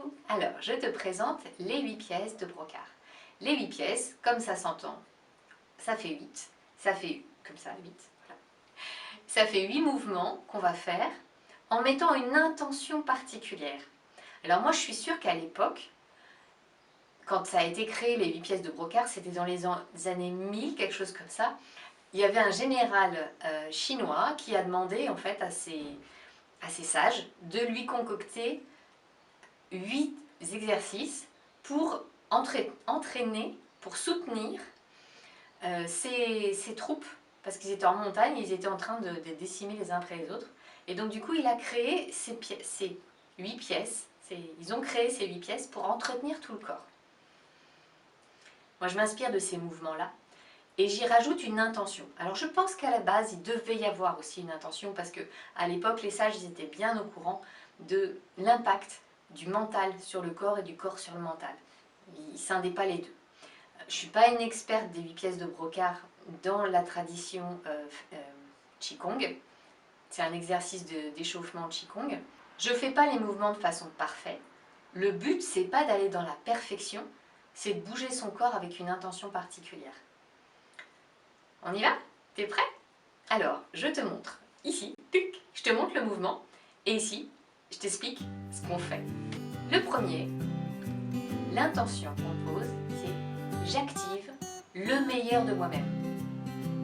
Coucou! Alors, je te présente les 8 pièces de brocart. Les 8 pièces, comme ça s'entend, ça fait 8. Ça fait, comme ça, 8. Voilà. Ça fait 8 mouvements qu'on va faire en mettant une intention particulière. Alors moi, je suis sûre qu'à l'époque, quand ça a été créé, les 8 pièces de brocart, c'était dans les années 1000, quelque chose comme ça. Il y avait un général chinois qui a demandé en fait à ses sages de lui concocter 8 exercices pour entraîner, pour soutenir ses troupes, parce qu'ils étaient en montagne, ils étaient en train de décimer les uns après les autres. Et donc du coup, il a créé ces 8 pièces, ils ont créé ces 8 pièces pour entretenir tout le corps. Moi, je m'inspire de ces mouvements-là et j'y rajoute une intention. Alors, je pense qu'à la base, il devait y avoir aussi une intention parce qu'à l'époque, les sages, ils étaient bien au courant de l'impact du mental sur le corps et du corps sur le mental. Ils ne scindaient pas les deux. Je ne suis pas une experte des 8 pièces de brocart dans la tradition Qigong. C'est un exercice d'échauffement Qigong. Je ne fais pas les mouvements de façon parfaite. Le but, c'est pas d'aller dans la perfection, c'est de bouger son corps avec une intention particulière. On y va? T'es prêt? Alors, je te montre. Ici, je te montre le mouvement. Et ici, je t'explique ce qu'on fait. Le premier, l'intention qu'on pose, c'est j'active le meilleur de moi-même.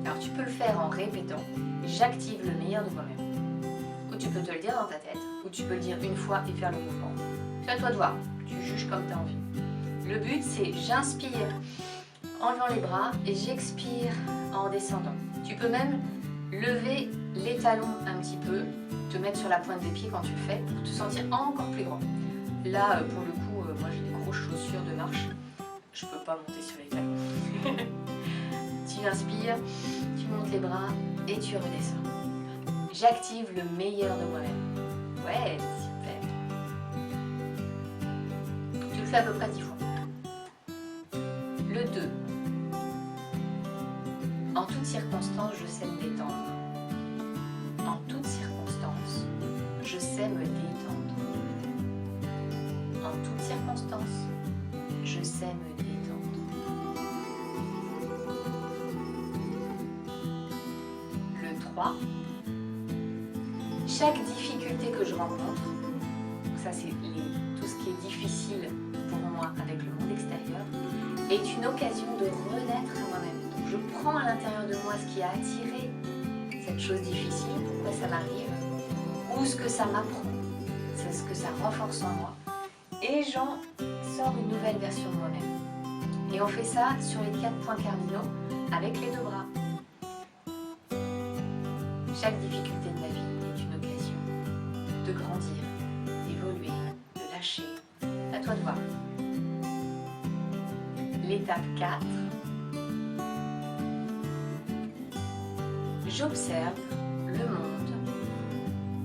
Alors, tu peux le faire en répétant j'active le meilleur de moi-même. Ou tu peux te le dire dans ta tête, ou tu peux le dire une fois et faire le mouvement. C'est à toi de voir. Tu juges comme tu as envie. Le but, c'est j'inspire en levant les bras et j'expire en descendant. Tu peux même lever les talons un petit peu, te mettre sur la pointe des pieds quand tu le fais pour te sentir encore plus grand. Là, pour le coup, moi j'ai des grosses chaussures de marche. Je peux pas monter sur les talons. Tu inspires, tu montes les bras et tu redescends. J'active le meilleur de moi-même. Ouais, super. Tu le fais à peu près 10 fois. Le 2. En toutes circonstances, je sais me détendre. En toutes circonstances, je sais me détendre. En toutes circonstances, je sais me détendre. Le 3. Chaque difficulté que je rencontre, ça c'est tout ce qui est difficile pour moi avec le monde extérieur, est une occasion de renaître à moi-même. Donc je prends à l'intérieur de moi ce qui a attiré cette chose difficile, pourquoi ça m'arrive, ou ce que ça m'apprend, c'est ce que ça renforce en moi, et j'en sors une nouvelle version de moi-même. Et on fait ça sur les 4 points cardinaux avec les 2 bras. Chaque difficulté de ma vie est une occasion de grandir, d'évoluer, de lâcher. À toi de voir. L'étape 4. J'observe le monde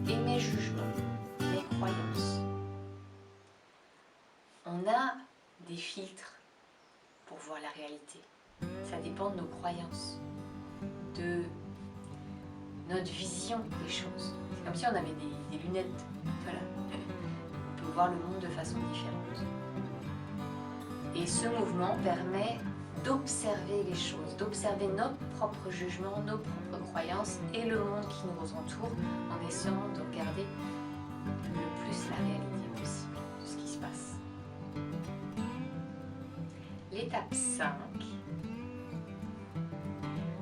et mes jugements, mes croyances. On a des filtres pour voir la réalité. Ça dépend de nos croyances, de notre vision des choses. C'est comme si on avait des lunettes. Voilà. On peut voir le monde de façon différente. Et ce mouvement permet d'observer les choses, d'observer nos propres jugements, nos propres croyances et le monde qui nous entoure en essayant de regarder le plus la réalité possible de ce qui se passe. L'étape 5.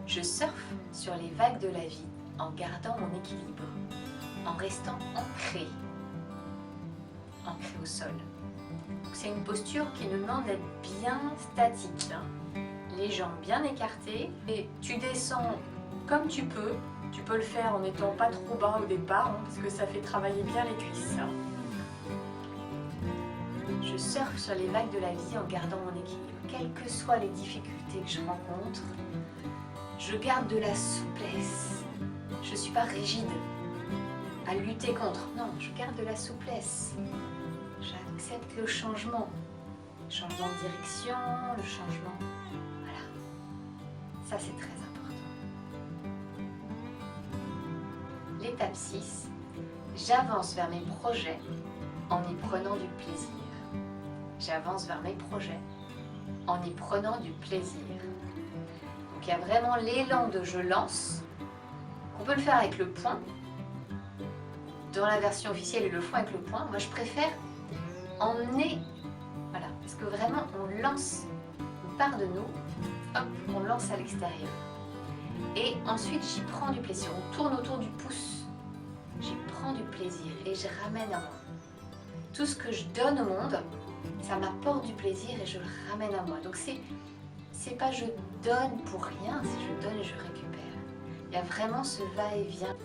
Je surfe sur les vagues de la vie en gardant mon équilibre, en restant ancré au sol. C'est une posture qui nous demande d'être bien statique, les jambes bien écartées, et tu descends comme tu peux le faire en n'étant pas trop bas au départ, parce que ça fait travailler bien les cuisses. Je surfe sur les vagues de la vie en gardant mon équilibre, quelles que soient les difficultés que je rencontre, je garde de la souplesse. Je ne suis pas rigide à lutter contre. Non, je garde de la souplesse. J'accepte le changement. Le changement de direction, le changement... Voilà. Ça, c'est très important. L'étape 6. J'avance vers mes projets en y prenant du plaisir. j'avance vers mes projets en y prenant du plaisir. Donc il y a vraiment l'élan de je lance. On peut le faire avec le poing. Dans la version officielle, ils le font avec le poing. Moi, je préfère emmener, voilà, parce que vraiment, on lance une part de nous, hop, on lance à l'extérieur. Et ensuite, j'y prends du plaisir. On tourne autour du pouce. J'y prends du plaisir et je ramène à moi. Tout ce que je donne au monde, ça m'apporte du plaisir et je le ramène à moi. Donc c'est pas je donne pour rien, c'est je donne et je récupère. Il y a vraiment ce va-et-vient.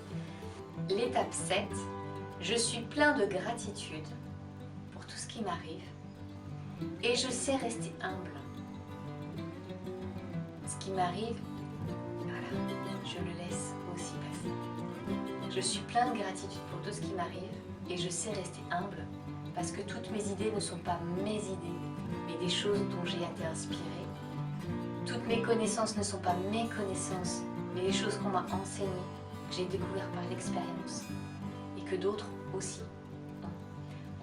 L'étape 7, je suis plein de gratitude pour tout ce qui m'arrive et je sais rester humble. Ce qui m'arrive, voilà, je le laisse aussi passer. Je suis plein de gratitude pour tout ce qui m'arrive et je sais rester humble parce que toutes mes idées ne sont pas mes idées, mais des choses dont j'ai été inspirée. Toutes mes connaissances ne sont pas mes connaissances, mais des choses qu'on m'a enseignées, que j'ai découvertes par l'expérience et que d'autres aussi ont.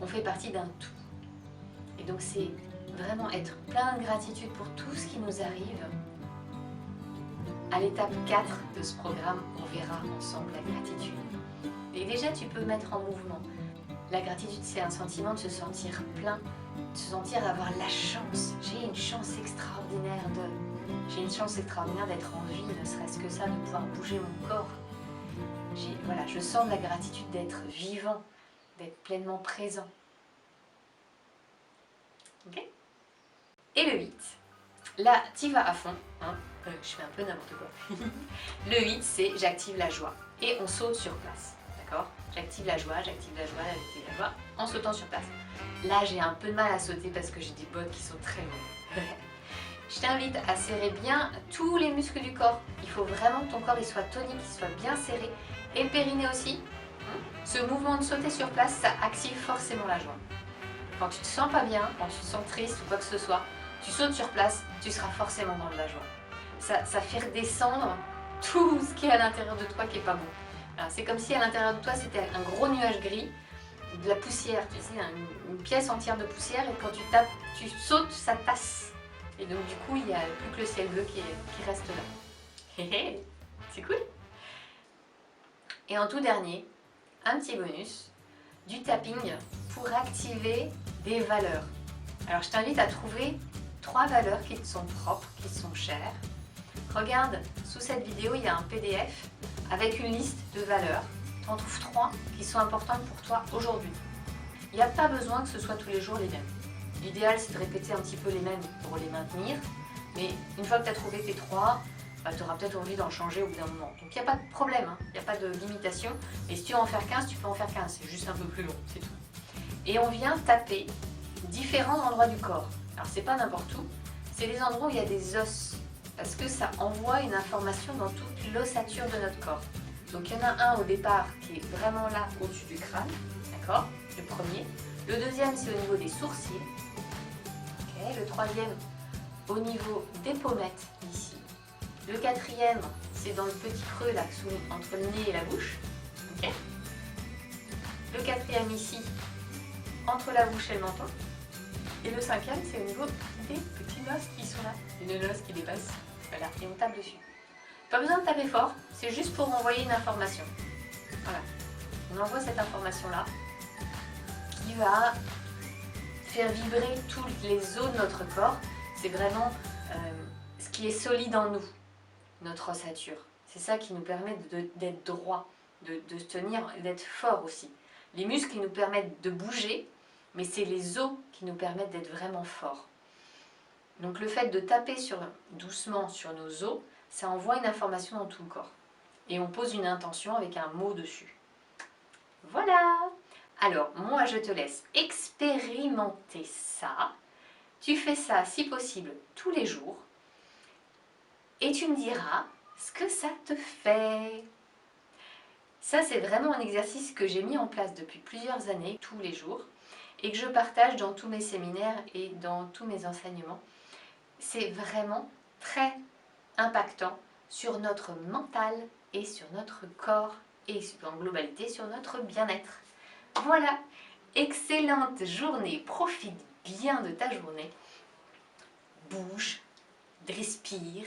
On fait partie d'un tout. Et donc c'est vraiment être plein de gratitude pour tout ce qui nous arrive. À l'étape 4 de ce programme, on verra ensemble la gratitude. Et déjà, tu peux mettre en mouvement. La gratitude, c'est un sentiment de se sentir plein, de se sentir avoir la chance. J'ai une chance extraordinaire d'être en vie, ne serait-ce que ça, de pouvoir bouger mon corps. Voilà, je sens la gratitude d'être vivant, d'être pleinement présent. Ok ? Et le 8, là, tu vas à fond. Hein, je fais un peu n'importe quoi. Le 8, c'est j'active la joie. Et on saute sur place. D'accord ? J'active la joie en sautant sur place. Là, j'ai un peu de mal à sauter parce que j'ai des bottes qui sont très longues. Je t'invite à serrer bien tous les muscles du corps. Il faut vraiment que ton corps il soit tonique, qu'il soit bien serré. Et le périnée aussi. Ce mouvement de sauter sur place, ça active forcément la joie. Quand tu te sens pas bien, quand tu te sens triste ou quoi que ce soit, tu sautes sur place, tu seras forcément dans de la joie. Ça fait redescendre tout ce qui est à l'intérieur de toi qui est pas bon. C'est comme si à l'intérieur de toi c'était un gros nuage gris, de la poussière, tu sais, une pièce entière de poussière, et quand tu tapes, tu sautes, ça tasse. Et donc du coup, il n'y a plus que le ciel bleu qui reste là. C'est cool. Et en tout dernier, un petit bonus, du tapping pour activer des valeurs. Alors je t'invite à trouver 3 valeurs qui te sont propres, qui te sont chères. Regarde, sous cette vidéo, il y a un PDF avec une liste de valeurs. Tu en trouves 3 qui sont importantes pour toi aujourd'hui. Il n'y a pas besoin que ce soit tous les jours les mêmes. L'idéal, c'est de répéter un petit peu les mêmes pour les maintenir. Mais une fois que tu as trouvé tes 3, tu auras peut-être envie d'en changer au bout d'un moment. Donc il n'y a pas de problème, hein, il n'y a pas de limitation. Et si tu veux en faire 15, tu peux en faire 15. C'est juste un peu plus long, c'est tout. Et on vient taper différents endroits du corps. Alors c'est pas n'importe où, c'est les endroits où il y a des os. Parce que ça envoie une information dans toute l'ossature de notre corps. Donc il y en a un au départ qui est vraiment là au-dessus du crâne, d'accord ? Le premier. Le deuxième, c'est au niveau des sourcils. Okay. Le troisième, au niveau des pommettes, ici. Le quatrième, c'est dans le petit creux là, entre le nez et la bouche. Okay. Le quatrième ici, entre la bouche et le menton. Et le cinquième, c'est au niveau des petits os qui sont là. Les os qui dépassent. Voilà, et on tape dessus. Pas besoin de taper fort, c'est juste pour envoyer une information. Voilà. On envoie cette information-là qui va faire vibrer toutes les os de notre corps. C'est vraiment ce qui est solide en nous, notre ossature. C'est ça qui nous permet d'être droit, de se tenir, d'être fort aussi. Les muscles qui nous permettent de bouger, mais c'est les os qui nous permettent d'être vraiment forts. Donc le fait de taper doucement sur nos os, ça envoie une information dans tout le corps. Et on pose une intention avec un mot dessus. Voilà! Alors, moi, je te laisse expérimenter ça. Tu fais ça, si possible, tous les jours. Et tu me diras ce que ça te fait. Ça, c'est vraiment un exercice que j'ai mis en place depuis plusieurs années, tous les jours, et que je partage dans tous mes séminaires et dans tous mes enseignements. C'est vraiment très impactant sur notre mental et sur notre corps et en globalité sur notre bien-être. Voilà, excellente journée, profite bien de ta journée. Bouge, respire,